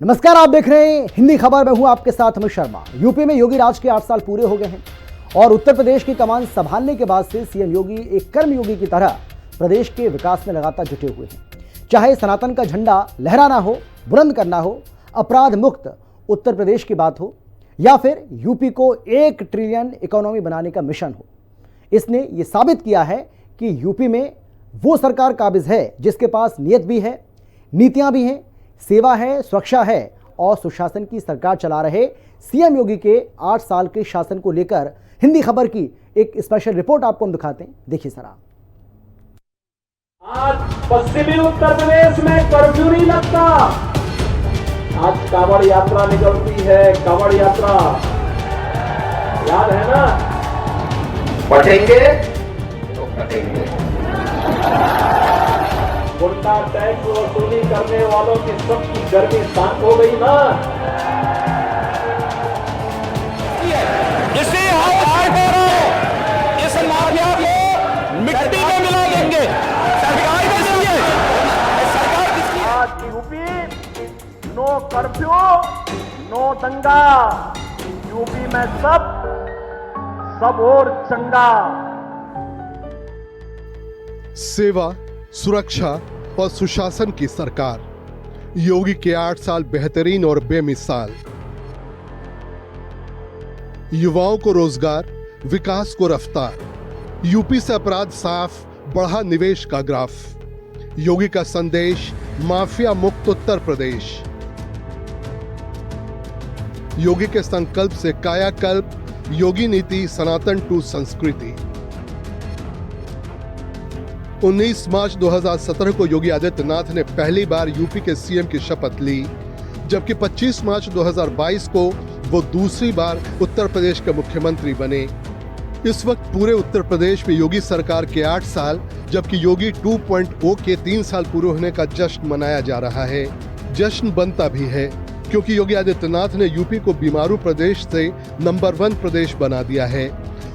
नमस्कार, आप देख रहे हैं हिंदी खबर। मैं हूं आपके साथ अमित शर्मा। यूपी में योगी राज के 8 साल पूरे हो गए हैं और उत्तर प्रदेश की कमान संभालने के बाद से सीएम योगी एक कर्मयोगी की तरह प्रदेश के विकास में लगातार जुटे हुए हैं। चाहे सनातन का झंडा लहराना हो, बुलंद करना हो, अपराध मुक्त उत्तर प्रदेश की बात हो, या फिर यूपी को 1 ट्रिलियन इकोनॉमी बनाने का मिशन हो, इसने ये साबित किया है कि यूपी में वो सरकार काबिज है जिसके पास नीयत भी है, नीतियां भी हैं, सेवा है, सुरक्षा है और सुशासन की सरकार चला रहे सीएम योगी के 8 साल के शासन को लेकर हिंदी खबर की एक स्पेशल रिपोर्ट आपको हम दिखाते हैं। देखिए सर। आज पश्चिमी उत्तर प्रदेश में कर्फ्यू नहीं लगता। आज कांवड़ यात्रा निकलती है, कांवड़ यात्रा याद है ना? पटेंगे तो कटेंगे। उल्टा टैक्स वसूली करने वालों की सबकी गर्मी शांत हो गई ना। इसी इस माफिया को मिट्टी में मिला देंगे। सरकार देंगे। सरकार आज यूपी नो कर्फ्यू, नो दंगा। यूपी में सब और चंगा। सेवा, सुरक्षा और सुशासन की सरकार। योगी के 8 साल बेहतरीन और बेमिसाल। युवाओं को रोजगार, विकास को रफ्तार। यूपी से अपराध साफ, बढ़ा निवेश का ग्राफ। योगी का संदेश, माफिया मुक्त उत्तर प्रदेश। योगी के संकल्प से कायाकल्प, योगी नीति सनातन टू संस्कृति। 19 मार्च 2017 को योगी आदित्यनाथ ने पहली बार यूपी के सीएम की शपथ ली, जबकि 25 मार्च 2022 को वो दूसरी बार उत्तर प्रदेश के मुख्यमंत्री बने। इस वक्त पूरे उत्तर प्रदेश में योगी सरकार के 8 साल, जबकि योगी 2.0 के 3 साल पूरे होने का जश्न मनाया जा रहा है। जश्न बनता भी है क्योंकि योगी आदित्यनाथ ने यूपी को बीमारू प्रदेश से नंबर 1 प्रदेश बना दिया है।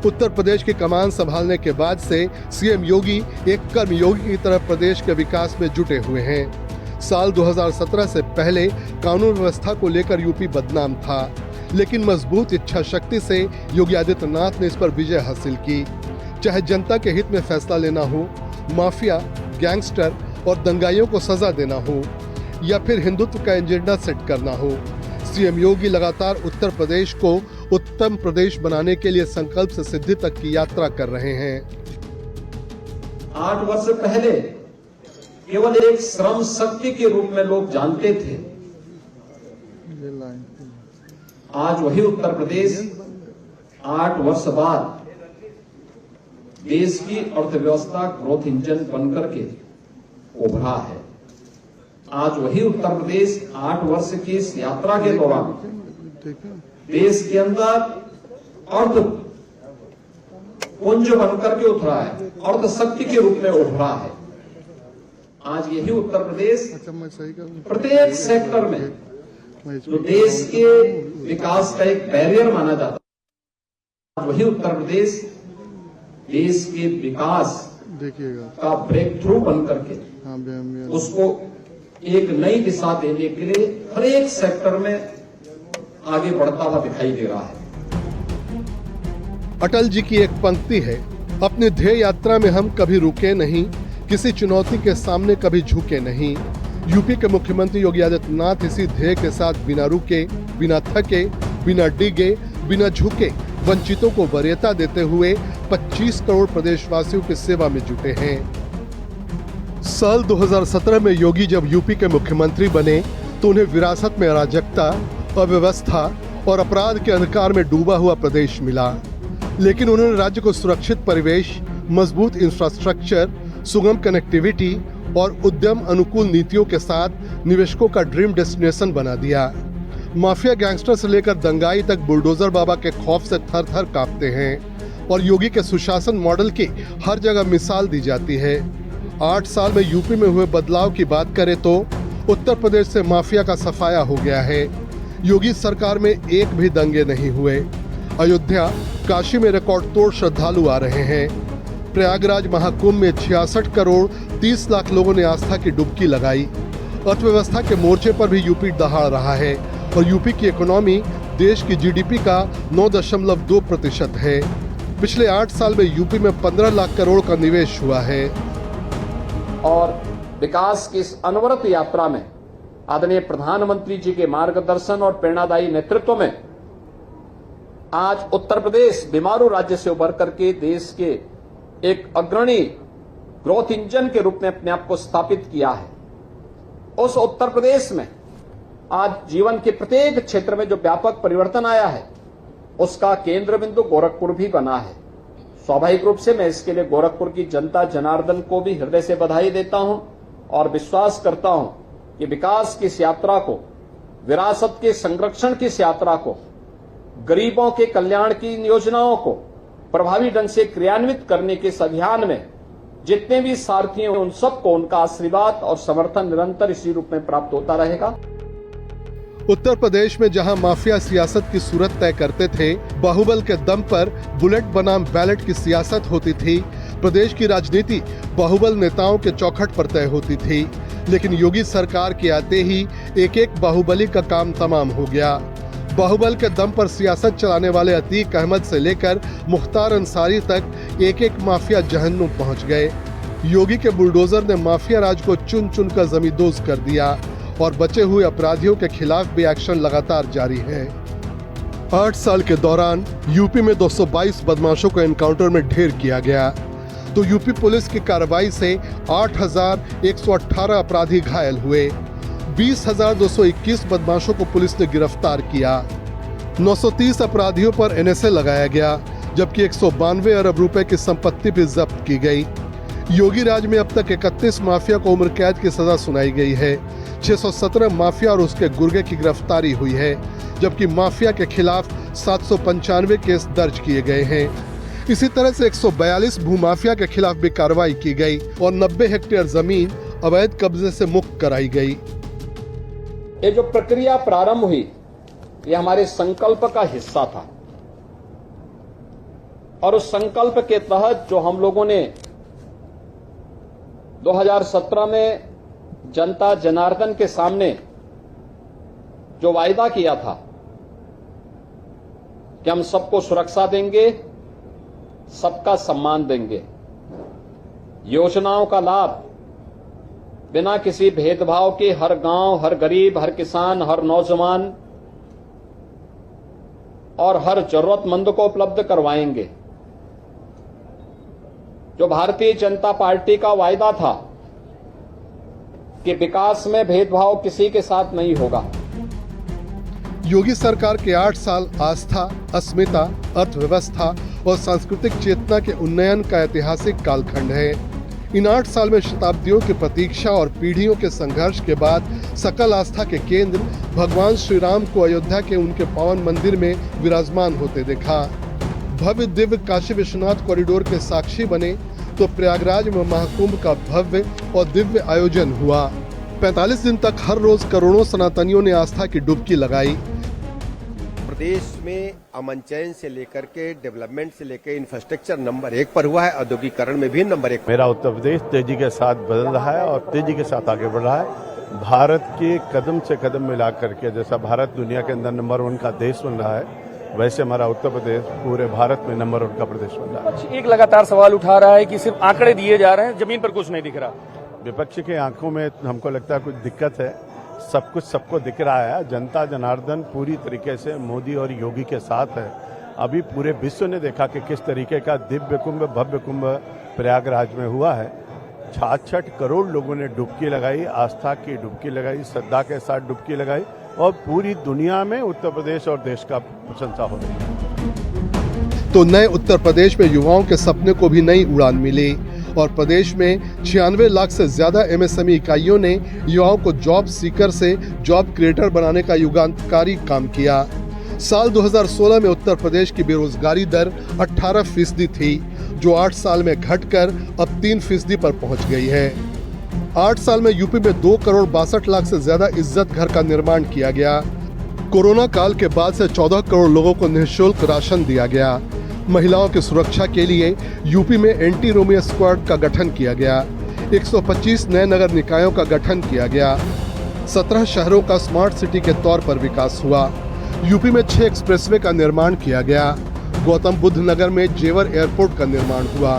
उत्तर प्रदेश की कमान संभालने के बाद से सीएम योगी एक कर्मयोगी की तरह प्रदेश के विकास में जुटे हुए हैं। साल 2017 से पहले कानून व्यवस्था को लेकर यूपी बदनाम था, लेकिन मजबूत इच्छा शक्ति से योगी आदित्यनाथ ने इस पर विजय हासिल की। चाहे जनता के हित में फैसला लेना हो, माफिया, गैंगस्टर और दंगाइयों को सजा देना हो, या फिर हिंदुत्व का एजेंडा सेट करना हो, सीएम योगी लगातार उत्तर प्रदेश को उत्तम प्रदेश बनाने के लिए संकल्प से सिद्धि तक की यात्रा कर रहे हैं। 8 वर्ष पहले केवल एक श्रम शक्ति के रूप में लोग जानते थे। आज वही उत्तर प्रदेश 8 वर्ष बाद देश की अर्थव्यवस्था ग्रोथ इंजन बनकर के उभरा है। आज वही उत्तर प्रदेश 8 वर्ष की इस यात्रा के दौरान देश के अंदर अर्थ पुंज बनकर के उभरा है, अर्थ शक्ति के रूप में उभरा है। आज यही उत्तर प्रदेश प्रत्येक सेक्टर में जो देश के विकास का एक बैरियर माना जाता है, आज वही उत्तर प्रदेश देश के विकास का ब्रेक थ्रू बनकर के उसको एक नई दिशा देने के लिए हर एक सेक्टर में आगे बढ़ता हुआ दिखाई दे रहा है। अटल जी की एक पंक्ति है, अपने ध्येय यात्रा में हम कभी रुके नहीं, किसी चुनौती के सामने कभी झुके नहीं। यूपी के मुख्यमंत्री योगी आदित्यनाथ इसी ध्येय के साथ बिना रुके, बिना थके, बिना डिगे, बिना झुके वंचितों को वरीयता देते हुए 25 करोड़ प्रदेशवासियों की सेवा में जुटे हैं। साल 2017 में योगी जब यूपी के मुख्यमंत्री बने तो उन्हें विरासत में अराजकता, अव्यवस्था और अपराध के अंधकार में डूबा हुआ प्रदेश मिला, लेकिन उन्होंने राज्य को सुरक्षित परिवेश, मजबूत इंफ्रास्ट्रक्चर, सुगम कनेक्टिविटी और उद्यम अनुकूल नीतियों के साथ निवेशकों का ड्रीम डेस्टिनेशन बना दिया। माफिया, गैंगस्टर से लेकर दंगाई तक बुलडोजर बाबा के खौफ से थर थर कांपते हैं और योगी के सुशासन मॉडल की हर जगह मिसाल दी जाती है। 8 साल में यूपी में हुए बदलाव की बात करें तो उत्तर प्रदेश से माफिया का सफाया हो गया है। योगी सरकार में एक भी दंगे नहीं हुए। अयोध्या, काशी में रिकॉर्ड तोड़ श्रद्धालु आ रहे हैं। प्रयागराज महाकुंभ में 66 करोड़ 30 लाख लोगों ने आस्था की डुबकी लगाई। अर्थव्यवस्था के मोर्चे पर भी यूपी दहाड़ रहा है और यूपी की इकोनॉमी देश की जीडीपी का 9.2% है। पिछले 8 साल में यूपी में 15 लाख करोड़ का निवेश हुआ है। और विकास की इस अनवरत यात्रा में आदरणीय प्रधानमंत्री जी के मार्गदर्शन और प्रेरणादायी नेतृत्व में आज उत्तर प्रदेश बीमारू राज्य से उभर करके देश के एक अग्रणी ग्रोथ इंजन के रूप में अपने आप को स्थापित किया है। उस उत्तर प्रदेश में आज जीवन के प्रत्येक क्षेत्र में जो व्यापक परिवर्तन आया है उसका केंद्र बिंदु गोरखपुर भी बना है। स्वाभाविक रूप से मैं इसके लिए गोरखपुर की जनता जनार्दन को भी हृदय से बधाई देता हूं और विश्वास करता हूं कि विकास की इस यात्रा को, विरासत के संरक्षण की इस यात्रा को, गरीबों के कल्याण की योजनाओं को प्रभावी ढंग से क्रियान्वित करने के इस अभियान में जितने भी सारथी हैं उन सबको उनका आशीर्वाद और समर्थन निरंतर इसी रूप में प्राप्त होता रहेगा। उत्तर प्रदेश में जहां माफिया सियासत की सूरत तय करते थे, बाहुबल के दम पर बुलेट बनाम बैलेट की सियासत होती थी, प्रदेश की राजनीति बाहुबल नेताओं के चौखट पर तय होती थी। लेकिन योगी सरकार के आते ही एक एक बाहुबली का काम तमाम हो गया। बाहुबल के दम पर सियासत चलाने वाले अतीक अहमद से लेकर मुख्तार अंसारी तक एक एक माफिया जहन्नुम पहुंच गए। योगी के बुलडोजर ने माफिया राज को चुन चुन कर जमींदोज कर दिया और बचे हुए अपराधियों के खिलाफ भी एक्शन लगातार जारी है। 8 साल के दौरान यूपी में 222 बदमाशों को एनकाउंटर में ढेर किया गया, तो यूपी पुलिस की कार्रवाई से 8,118 अपराधी घायल हुए। 20,221 बदमाशों को पुलिस ने गिरफ्तार किया। 930 अपराधियों पर एनएसए लगाया गया, जबकि 192 अरब रुपए की संपत्ति भी जब्त की गई। योगी राज में अब तक 31 माफिया को उम्र कैद की सजा सुनाई गई है। 617 माफिया और उसके गुर्गे की गिरफ्तारी हुई है, जबकि माफिया के खिलाफ 795 केस दर्ज किए गए हैं। इसी तरह से 142 भूमाफिया के खिलाफ भी कार्रवाई की गई और 90 हेक्टेयर जमीन अवैध कब्जे से मुक्त कराई गई। ये जो प्रक्रिया प्रारंभ हुई ये हमारे संकल्प का हिस्सा था और उस संकल्प के तहत जो हम लोगों ने 2017 में जनता जनार्दन के सामने जो वायदा किया था कि हम सबको सुरक्षा देंगे, सबका सम्मान देंगे, योजनाओं का लाभ बिना किसी भेदभाव के हर गांव, हर गरीब, हर किसान, हर नौजवान और हर जरूरतमंद को उपलब्ध करवाएंगे। जो भारतीय जनता पार्टी का वायदा था कि विकास में भेदभाव किसी के साथ नहीं होगा। योगी सरकार के 8 साल आस्था, अस्मिता, अर्थव्यवस्था और सांस्कृतिक चेतना के उन्नयन का ऐतिहासिक कालखंड है। इन 8 साल में शताब्दियों की प्रतीक्षा और पीढ़ियों के संघर्ष के बाद सकल आस्था के केंद्र भगवान श्री राम को अयोध्या के उनके पावन मंदिर में विराजमान होते देखा। भव्य दिव्य काशी विश्वनाथ कॉरिडोर के साक्षी बने तो प्रयागराज में महाकुंभ का भव्य और दिव्य आयोजन हुआ। 45 दिन तक हर रोज करोड़ों सनातनियों ने आस्था की डुबकी लगाई। प्रदेश में अमन चैन से लेकर के डेवलपमेंट से लेकर इंफ्रास्ट्रक्चर नंबर 1 पर हुआ है, औद्योगिकरण में भी नंबर 1। मेरा उत्तर प्रदेश तेजी के साथ बदल रहा है और तेजी के साथ आगे बढ़ रहा है। भारत के कदम से कदम मिला करके जैसा भारत दुनिया के अंदर नंबर 1 का देश बन रहा है, वैसे हमारा उत्तर प्रदेश पूरे भारत में नंबर 1 का प्रदेश बन रहा है। एक लगातार सवाल उठा रहा है कि सिर्फ आंकड़े दिए जा रहे हैं, जमीन पर कुछ नहीं दिख रहा। विपक्ष के आंखों में हमको लगता है कुछ दिक्कत है, सब कुछ सबको दिख रहा है। जनता जनार्दन पूरी तरीके से मोदी और योगी के साथ है। अभी पूरे विश्व ने देखा कि किस तरीके का दिव्य कुंभ, भव्य कुंभ प्रयागराज में हुआ है। 66 करोड़ लोगों ने डुबकी लगाई, आस्था की डुबकी लगाई, श्रद्धा के साथ डुबकी लगाई और पूरी दुनिया में उत्तर प्रदेश और देश का प्रशंसा हो रही है। तो नए उत्तर प्रदेश में युवाओं के सपने को भी नई उड़ान मिली और प्रदेश में 96 लाख से ज्यादा एमएसएमई इकाइयों ने युवाओं को जॉब सीकर से जॉब क्रिएटर बनाने का युगांतकारी काम किया। साल 2016 में उत्तर प्रदेश की बेरोजगारी दर 18% थी, जो 8 साल में घटकर अब 3% पर पहुंच गई है। 8 साल में यूपी में 2 करोड़ 62 लाख से ज्यादा इज्जत घर का निर्माण किया गया। कोरोना काल के बाद से 14 करोड़ लोगों को निःशुल्क राशन दिया गया। महिलाओं की सुरक्षा के लिए यूपी में एंटी रोमियो स्क्वाड का गठन किया गया। 125 नए नगर निकायों का गठन किया गया। 17 शहरों का स्मार्ट सिटी के तौर पर विकास हुआ। यूपी में 6 एक्सप्रेसवे का निर्माण किया गया। गौतम बुद्ध नगर में जेवर एयरपोर्ट का निर्माण हुआ।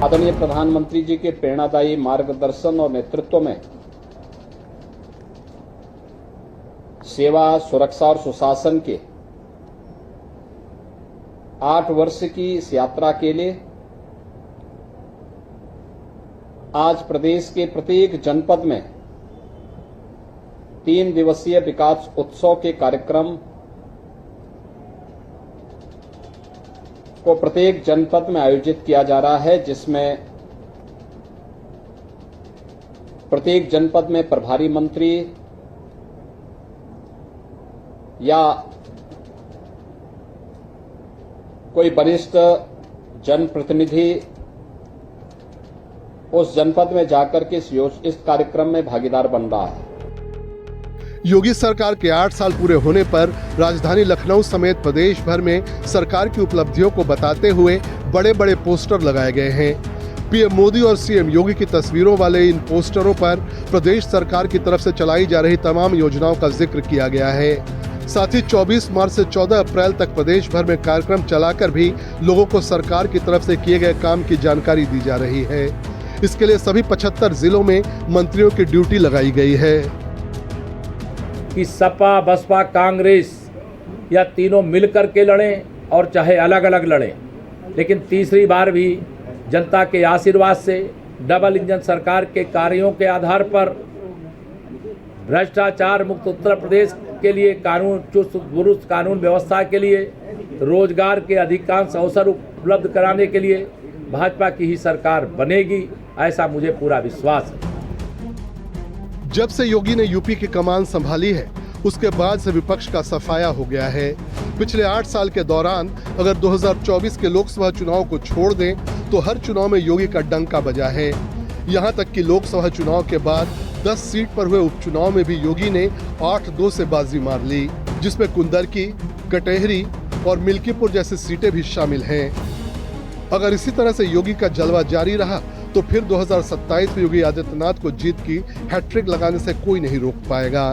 आदरणीय प्रधानमंत्री जी के प्रेरणादायी मार्गदर्शन और नेतृत्व में सेवा, सुरक्षा और सुशासन के 8 वर्ष की इस यात्रा के लिए आज प्रदेश के प्रत्येक जनपद में 3 दिवसीय विकास उत्सव के कार्यक्रम को प्रत्येक जनपद में आयोजित किया जा रहा है, जिसमें प्रत्येक जनपद में प्रभारी मंत्री या कोई वरिष्ठ जनप्रतिनिधि उस जनपद में जाकर के इस कार्यक्रम में भागीदार बन रहा है। योगी सरकार के 8 साल पूरे होने पर राजधानी लखनऊ समेत प्रदेश भर में सरकार की उपलब्धियों को बताते हुए बड़े बड़े पोस्टर लगाए गए हैं। पीएम मोदी और सीएम योगी की तस्वीरों वाले इन पोस्टरों पर प्रदेश सरकार की तरफ से चलाई जा रही तमाम योजनाओं का जिक्र किया गया है। साथ ही 24 मार्च से 14 अप्रैल तक प्रदेश भर में कार्यक्रम चलाकर भी लोगों को सरकार की तरफ से किए गए काम की जानकारी दी जा रही है। इसके लिए सभी 75 जिलों में मंत्रियों की ड्यूटी लगाई गई है। कि सपा, बसपा, कांग्रेस या तीनों मिलकर के लड़ें और चाहे अलग अलग लड़ें, लेकिन तीसरी बार भी जनता के आशीर्वाद से डबल इंजन सरकार के कार्यों के आधार पर भ्रष्टाचार मुक्त उत्तर प्रदेश के लिए कानून, चुस्त दुरुस्त कानून व्यवस्था के लिए, रोजगार के अधिकांश अवसर उपलब्ध कराने के लिए भाजपा की ही सरकार बनेगी, ऐसा मुझे पूरा विश्वास है। जब से योगी ने यूपी की कमान संभाली है, उसके बाद से विपक्ष का सफाया हो गया है। पिछले 8 साल के दौरान अगर 2024 के लोकसभा चुनाव को छोड़ दें तो हर चुनाव में योगी का डंका बजा है। यहां तक कि लोकसभा चुनाव के बाद 10 सीट पर हुए उपचुनाव में भी योगी ने 8-2 से बाजी मार ली, जिसमें कुंदरकी, कटेहरी और मिल्कीपुर जैसी सीटें भी शामिल हैं। अगर इसी तरह से योगी का जलवा जारी रहा तो फिर 2027 में योगी आदित्यनाथ को जीत की हैट्रिक लगाने से कोई नहीं रोक पाएगा।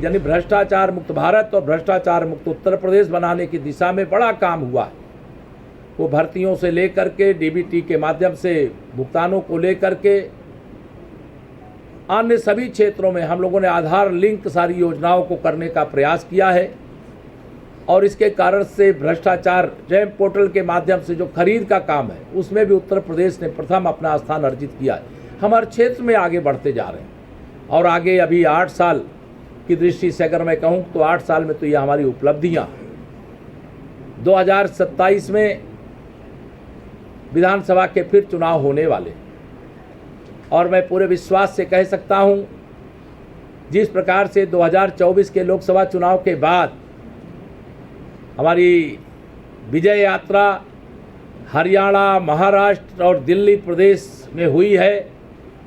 यानी भ्रष्टाचार मुक्त भारत और भ्रष्टाचार मुक्त उत्तर प्रदेश बनाने की दिशा में बड़ा काम हुआ है। वो भर्तियों से लेकर के डीबीटी के माध्यम से भुगतानों को लेकर के अन्य सभी क्षेत्रों में हम लोगों ने आधार लिंक सारी योजनाओं को करने का प्रयास किया है और इसके कारण से भ्रष्टाचार जैम पोर्टल के माध्यम से जो खरीद का काम है उसमें भी उत्तर प्रदेश ने प्रथम अपना स्थान अर्जित किया है। हम हर क्षेत्र में आगे बढ़ते जा रहे हैं और आगे अभी 8 साल की दृष्टि से अगर मैं कहूँ तो 8 साल में तो ये हमारी उपलब्धियाँ 2027 में विधानसभा के फिर चुनाव होने वाले और मैं पूरे विश्वास से कह सकता हूँ जिस प्रकार से 2024 के लोकसभा चुनाव के बाद हमारी विजय यात्रा हरियाणा, महाराष्ट्र और दिल्ली प्रदेश में हुई है,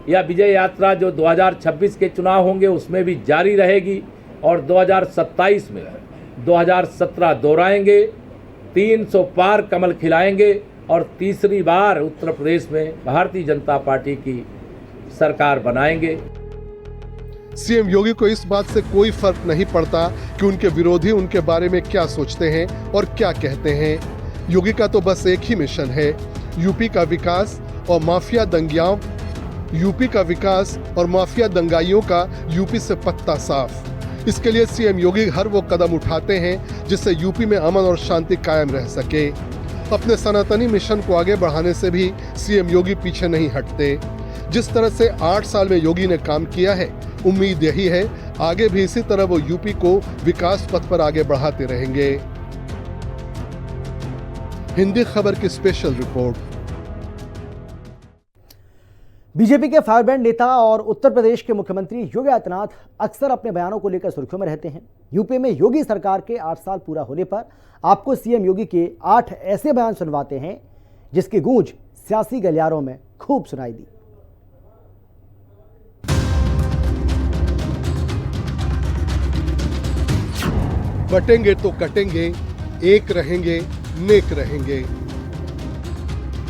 यह विजय यात्रा जो 2026 के चुनाव होंगे उसमें भी जारी रहेगी और 2027 में 2017 दोहराएंगे, 300 पार कमल खिलाएंगे और तीसरी बार उत्तर प्रदेश में भारतीय जनता पार्टी की सरकार बनाएंगे। सीएम योगी को इस बात से कोई फर्क नहीं पड़ता कि उनके विरोधी उनके बारे में क्या सोचते हैं और क्या कहते हैं। योगी का तो बस एक ही मिशन है, यूपी का विकास और माफिया दंगाइयों का यूपी से पत्ता साफ। इसके लिए सीएम योगी हर वो कदम उठाते हैं जिससे यूपी में अमन और शांति कायम रह सके। अपने सनातनी मिशन को आगे बढ़ाने से भी सीएम योगी पीछे नहीं हटते। जिस तरह से 8 साल में योगी ने काम किया है, उम्मीद यही है आगे भी इसी तरह वो यूपी को विकास पथ पर आगे बढ़ाते रहेंगे। हिंदी खबर की स्पेशल रिपोर्ट। बीजेपी के फायरब्रांड नेता और उत्तर प्रदेश के मुख्यमंत्री योगी आदित्यनाथ अक्सर अपने बयानों को लेकर सुर्खियों में रहते हैं। यूपी में योगी सरकार के 8 साल पूरा होने पर आपको सीएम योगी के 8 ऐसे बयान सुनवाते हैं जिसकी गूंज सियासी गलियारों में खूब सुनाई दी। बटेंगे तो कटेंगे, एक रहेंगे, नेक रहेंगे।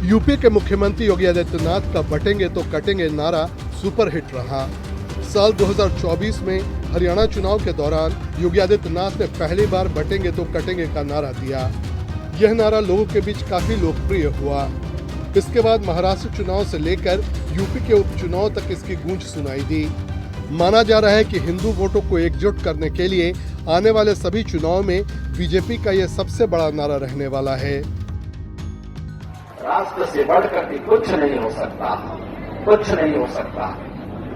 यूपी के मुख्यमंत्री योगी आदित्यनाथ का बटेंगे तो कटेंगे नारा सुपरहिट रहा। साल 2024 में हरियाणा चुनाव के दौरान योगी आदित्यनाथ ने पहली बार बटेंगे तो कटेंगे का नारा दिया। यह नारा लोगों के बीच काफी लोकप्रिय हुआ। इसके बाद महाराष्ट्र चुनाव से लेकर यूपी के उपचुनाव तक इसकी गूंज सुनाई दी। माना जा रहा है कि हिंदू वोटों को एकजुट करने के लिए आने वाले सभी चुनाव में बीजेपी का यह सबसे बड़ा नारा रहने वाला है। राष्ट्र से बढ़कर भी कुछ नहीं हो सकता, कुछ नहीं हो सकता।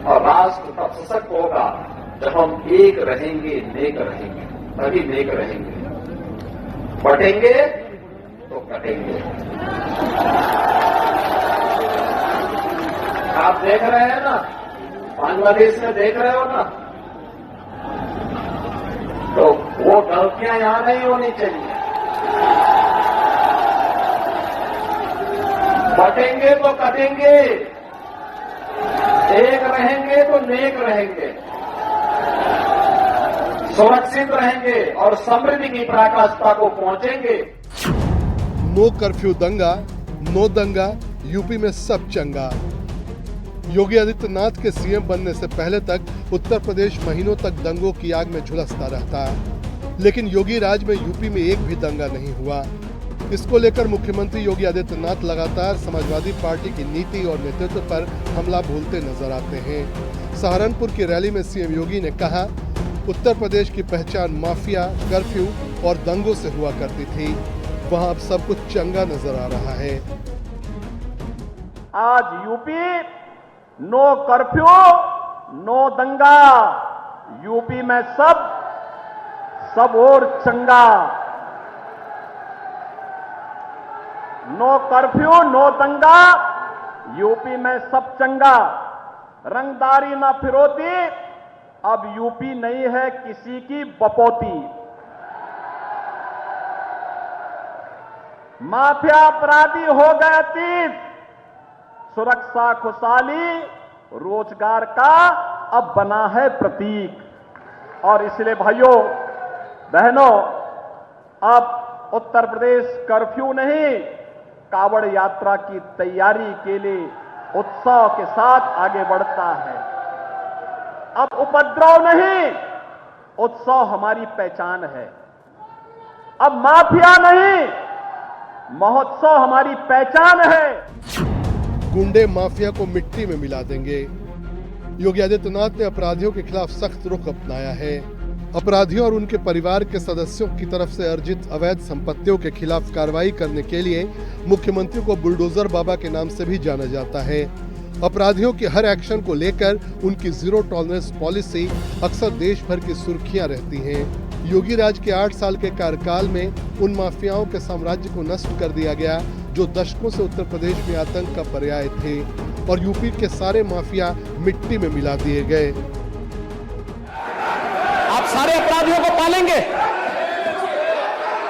और राष्ट्र तब सशक्त होगा जब हम एक रहेंगे, नेक रहेंगे, तभी नेक रहेंगे। बटेंगे तो कटेंगे। आप देख रहे हैं ना, बांग्लादेश में देख रहे हो ना, तो वो गलतियां यहां नहीं होनी चाहिए। बटेंगे तो कटेंगे, एक रहेंगे तो नेक रहेंगे, सुरक्षित रहेंगे और समृद्धि की पराकाष्ठा को पहुंचेंगे। नो कर्फ्यू दंगा, नो दंगा, यूपी में सब चंगा। योगी आदित्यनाथ के सीएम बनने से पहले तक उत्तर प्रदेश महीनों तक दंगों की आग में झुलसता रहता, लेकिन योगी राज में यूपी में एक भी दंगा नहीं हुआ। इसको लेकर मुख्यमंत्री योगी आदित्यनाथ लगातार समाजवादी पार्टी की नीति और नेतृत्व पर हमला बोलते नजर आते हैं। सहारनपुर की रैली में सीएम योगी ने कहा, उत्तर प्रदेश की पहचान माफिया, कर्फ्यू और दंगों से हुआ करती थी, वहां अब सब कुछ चंगा नजर आ रहा है। आज यूपी नो कर्फ्यू, नो दंगा, यूपी में सब और चंगा। नो कर्फ्यू, नो दंगा, यूपी में सब चंगा। रंगदारी ना फिरौती, अब यूपी नहीं है किसी की बपौती। माफिया अपराधी हो गए अतीत, सुरक्षा खुशहाली रोजगार का अब बना है प्रतीक। और इसलिए भाइयों बहनों, अब उत्तर प्रदेश कर्फ्यू नहीं, कावड़ यात्रा की तैयारी के लिए उत्साह के साथ आगे बढ़ता है। अब उपद्रव नहीं, उत्साह हमारी पहचान है। अब माफिया नहीं, महोत्सव हमारी पहचान है। गुंडे माफिया को मिट्टी में मिला देंगे। योगी आदित्यनाथ ने अपराधियों के खिलाफ सख्त रुख अपनाया है। अपराधियों और उनके परिवार के सदस्यों की तरफ से अर्जित अवैध संपत्तियों के खिलाफ कार्रवाई करने के लिए मुख्यमंत्री को बुलडोजर बाबा के नाम से भी जाना जाता है। अपराधियों के हर एक्शन को लेकर उनकी जीरो टॉलरेंस पॉलिसी अक्सर देश भर की सुर्खियां रहती हैं। योगी राज के 8 साल के कार्यकाल में उन माफियाओं के साम्राज्य को नष्ट कर दिया गया जो दशकों से उत्तर प्रदेश में आतंक का पर्याय थे, और यूपी के सारे माफिया मिट्टी में मिला दिए गए। आप सारे अपराधियों को पालेंगे,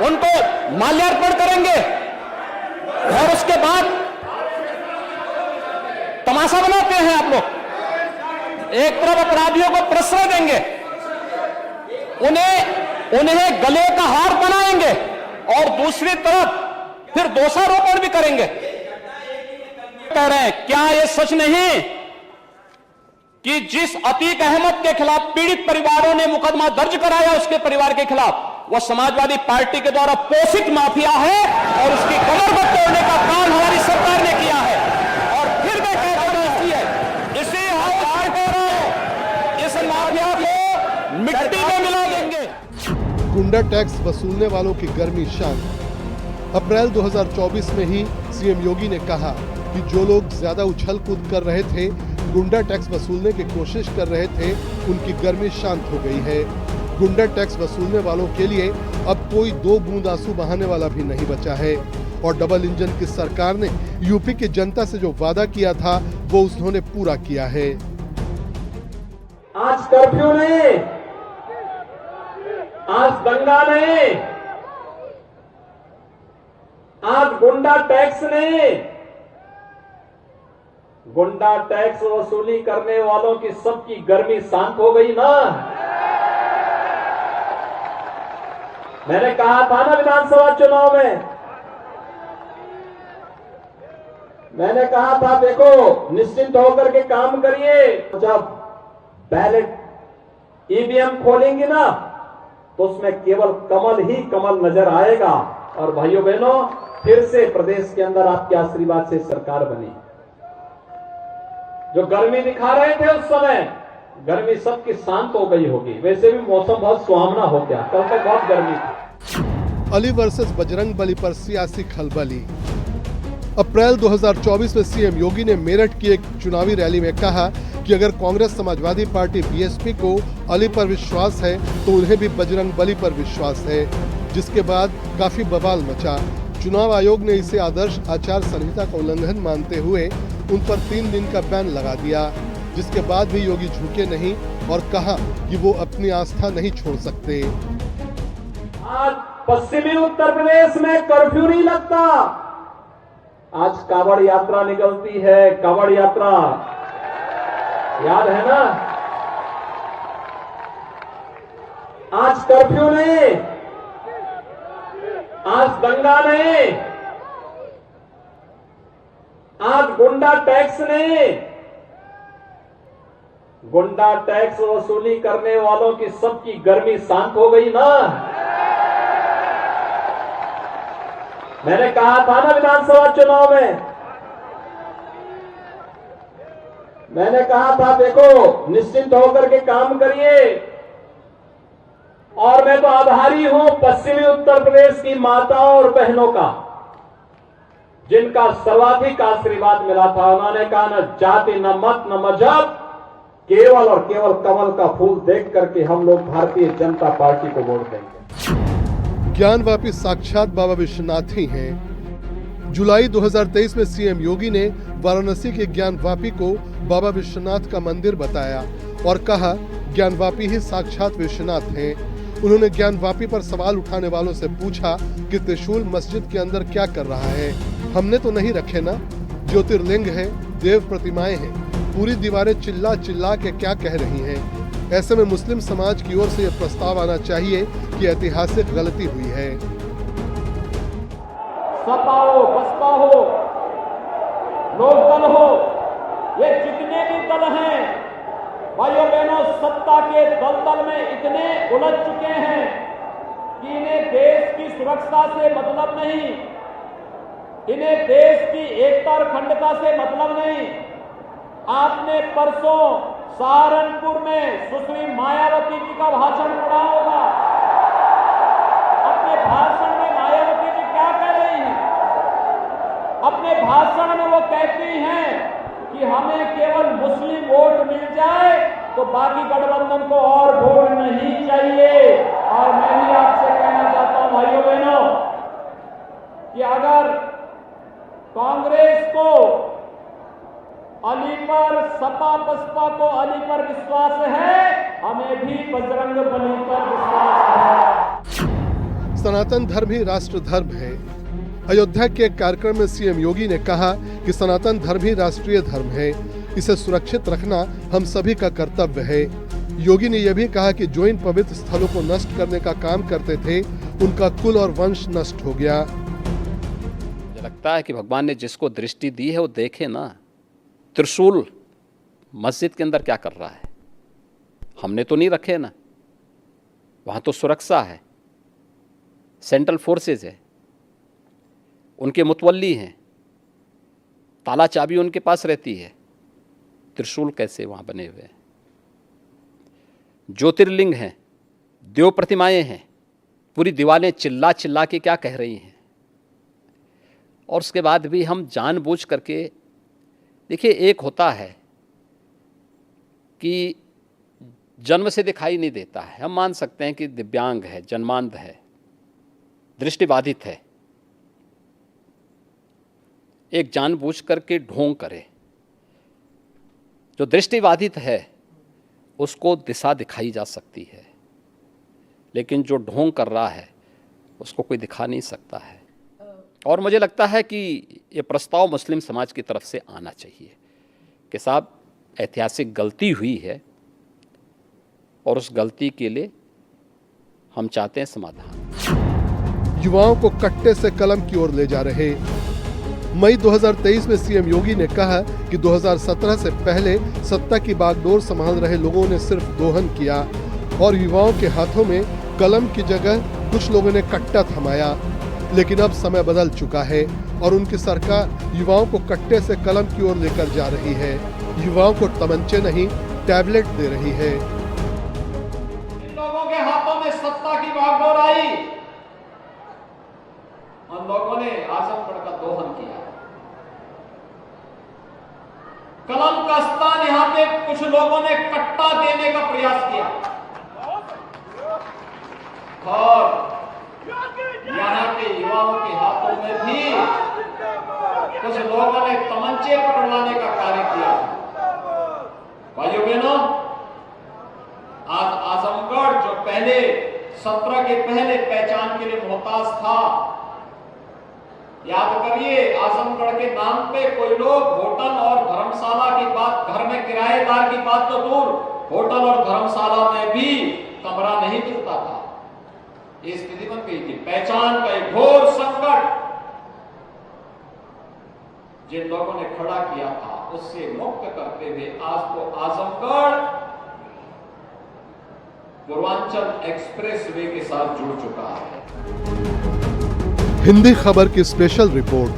उनको माल्यार्पण करेंगे और उसके बाद तमाशा बनाते हैं आप लोग। एक तरफ अपराधियों को प्रश्रय देंगे, उन्हें गले का हार बनाएंगे और दूसरी तरफ फिर दोषारोपण भी करेंगे। कह रहे हैं, क्या यह सच नहीं कि जिस अतीक अहमद के खिलाफ पीड़ित परिवारों ने मुकदमा दर्ज कराया, उसके परिवार के खिलाफ, वह समाजवादी पार्टी के द्वारा पोषित माफिया है और उसकी कमर को तोड़ने का काम हमारी सरकार ने किया है। और फिर मैं कहता हूं, इसी हथियार को, इस माफिया को मिट्टी में मिला देंगे। गुंडा टैक्स वसूलने वालों की गर्मी शांत। अप्रैल 2024 में ही सीएम योगी ने कहा कि जो लोग ज्यादा उछल कूद कर रहे थे, गुंडा टैक्स वसूलने की कोशिश कर रहे थे, उनकी गर्मी शांत हो गई है। गुंडा टैक्स वसूलने वालों के लिए अब कोई 2 बूंद आंसू बहाने वाला भी नहीं बचा है। और डबल इंजन की सरकार ने यूपी की जनता से जो वादा किया था, वो उन्होंने पूरा किया है। आज कर्फ्यू नहीं, आज दंगा नहीं, आज गुंडा टैक्स नहीं। गुंडा टैक्स वसूली करने वालों की सबकी गर्मी शांत हो गई ना। मैंने कहा था ना विधानसभा चुनाव में, मैंने कहा था देखो निश्चिंत होकर के काम करिए, जब बैलेट ईवीएम खोलेंगे ना तो उसमें केवल कमल ही कमल नजर आएगा। और भाइयों बहनों, फिर से प्रदेश के अंदर आपके आशीर्वाद से सरकार बनी। जो गर्मी दिखा रहे थे उस समय, गर्मी सबकी शांत हो गई होगी। वैसे भी मौसम बहुत सुहावना हो गया, कल तक बहुत गर्मी थी। अली वर्सेस बजरंग बली पर सियासी खलबली। अप्रैल 2024 में सीएम योगी ने मेरठ की एक चुनावी रैली में कहा कि अगर कांग्रेस समाजवादी पार्टी बीएसपी को अली पर विश्वास है तो उन्हें भी बजरंग बली पर विश्वास है, जिसके बाद काफी बवाल मचा। चुनाव आयोग ने इसे आदर्श आचार संहिता का उल्लंघन मानते हुए उन पर 3 दिन का बैन लगा दिया, जिसके बाद भी योगी झुके नहीं और कहा कि वो अपनी आस्था नहीं छोड़ सकते। आज पश्चिमी उत्तर प्रदेश में कर्फ्यू नहीं लगता। आज कांवड़ यात्रा निकलती है, कांवड़ यात्रा, याद है ना? आज कर्फ्यू नहीं, आज दंगा नहीं, आज गुंडा टैक्स नहीं। गुंडा टैक्स वसूली करने वालों की सबकी गर्मी शांत हो गई ना। मैंने कहा था ना विधानसभा चुनाव में, मैंने कहा था देखो निश्चिंत होकर के काम करिए। और मैं तो आभारी हूं पश्चिमी उत्तर प्रदेश की माताओं और बहनों का, जिनका सर्वाधिक आशीर्वाद मिला था। उन्होंने कहा न जाति, न मत, न मजहब, केवल और केवल कमल का फूल देख करके हम लोग भारतीय जनता पार्टी को वोट देंगे। ज्ञानवापी साक्षात बाबा विश्वनाथ ही हैं। जुलाई 2023 में सीएम योगी ने वाराणसी के ज्ञानवापी को बाबा विश्वनाथ का मंदिर बताया और कहा ज्ञानवापी ही साक्षात विश्वनाथ हैं। उन्होंने ज्ञानवापी पर सवाल उठाने वालों से पूछा कि त्रिशूल मस्जिद के अंदर क्या कर रहा है। हमने तो नहीं रखे ना, ज्योतिर्लिंग है, देव प्रतिमाएं हैं, पूरी दीवारें चिल्ला चिल्ला के क्या कह रही हैं। ऐसे में मुस्लिम समाज की ओर से यह प्रस्ताव आना चाहिए कि ऐतिहासिक गलती हुई है। सपा हो, बसपा हो, लोकदल हो, ये जितने भी दल हैं, भाइयों बहनों, सत्ता के दलदल में इतने उलझ चुके हैं कि इन्हें देश की सुरक्षा से मतलब नहीं, इन्हें देश की एकता और अखंडता से मतलब नहीं। आपने परसों सहारनपुर में सुश्री मायावती जी का भाषण पढ़ा होगा। अपने भाषण में मायावती जी क्या कह रही हैं? अपने भाषण में वो कहती हैं कि हमें केवल मुस्लिम वोट मिल जाए तो बाकी गठबंधन को और वोट नहीं चाहिए। और मैं भी आपसे कहना चाहता हूं भाइयों बहनों कि अगर कांग्रेस को अली पर, सपा बसपा को अली पर विश्वास है, हमें भी बजरंग बली पर विश्वास है। सनातन धर्म ही राष्ट्र धर्म है। अयोध्या के एक कार्यक्रम में सीएम योगी ने कहा कि सनातन धर्म ही राष्ट्रीय धर्म है, इसे सुरक्षित रखना हम सभी का कर्तव्य है। योगी ने यह भी कहा कि जो इन पवित्र स्थलों को नष्ट करने का काम करते थे, उनका कुल और वंश नष्ट हो गया। मुझे लगता है कि भगवान ने जिसको दृष्टि दी है वो देखे ना। त्रिशूल मस्जिद के अंदर क्या कर रहा है? हमने तो नहीं रखे ना, वहाँ तो सुरक्षा है, सेंट्रल फोर्सेज है, उनके मुतवल्ली हैं, ताला चाबी उनके पास रहती है। त्रिशूल कैसे वहाँ बने हुए हैं? ज्योतिर्लिंग हैं, देव प्रतिमाएं हैं, पूरी दीवारें चिल्ला चिल्ला के क्या कह रही हैं। और उसके बाद भी हम जानबूझ करके, देखिए एक होता है कि जन्म से दिखाई नहीं देता है, हम मान सकते हैं कि दिव्यांग है, जन्मांध है, दृष्टिबाधित है, एक जानबूझ करके ढोंग करे। जो दृष्टिबाधित है उसको दिशा दिखाई जा सकती है, लेकिन जो ढोंग कर रहा है उसको कोई दिखा नहीं सकता है। और मुझे लगता है कि ये प्रस्ताव मुस्लिम समाज की तरफ से आना चाहिए कि साहब ऐतिहासिक गलती हुई है और उस गलती के लिए हम चाहते हैं समाधान। युवाओं को कट्टे से कलम की ओर ले जा रहे मई 2023 में सीएम योगी ने कहा कि 2017 से पहले सत्ता की बागडोर संभाल रहे लोगों ने सिर्फ दोहन किया और युवाओं के हाथों में कलम की जगह कुछ लोगों ने कट्टा थमाया। लेकिन अब समय बदल चुका है और उनकी सरकार युवाओं को कट्टे से कलम की ओर लेकर जा रही है। युवाओं को तमंचे नहीं, टैबलेट दे रही है। इन लोगों के हाथों में सत्ता की बागडोर आई, उन लोगों ने आजमगढ़ का दोहन किया। कलम का स्थान यहां पे कुछ लोगों ने कट्टा देने का प्रयास किया और यहां के युवाओं के हाथों में भी कुछ लोगों ने तमंचे पकड़वाने का कार्य किया। भाइयों बहनों, आज आजमगढ़ जो पहले 17 के पहले पहचान के लिए मोहताज था, याद करिए आजमगढ़ के नाम पे कोई लोग होटल और धर्मशाला की बात, घर में किराएदार की बात तो दूर, होटल और धर्मशाला में भी कमरा नहीं मिलता था। ये स्थिति बन गई थी। पहचान का एक घोर संकट जिन लोगों ने खड़ा किया था, उससे मुक्त करते हुए आज तो आजमगढ़ पूर्वांचल एक्सप्रेस वे के साथ जुड़ चुका है। हिंदी खबर की स्पेशल रिपोर्ट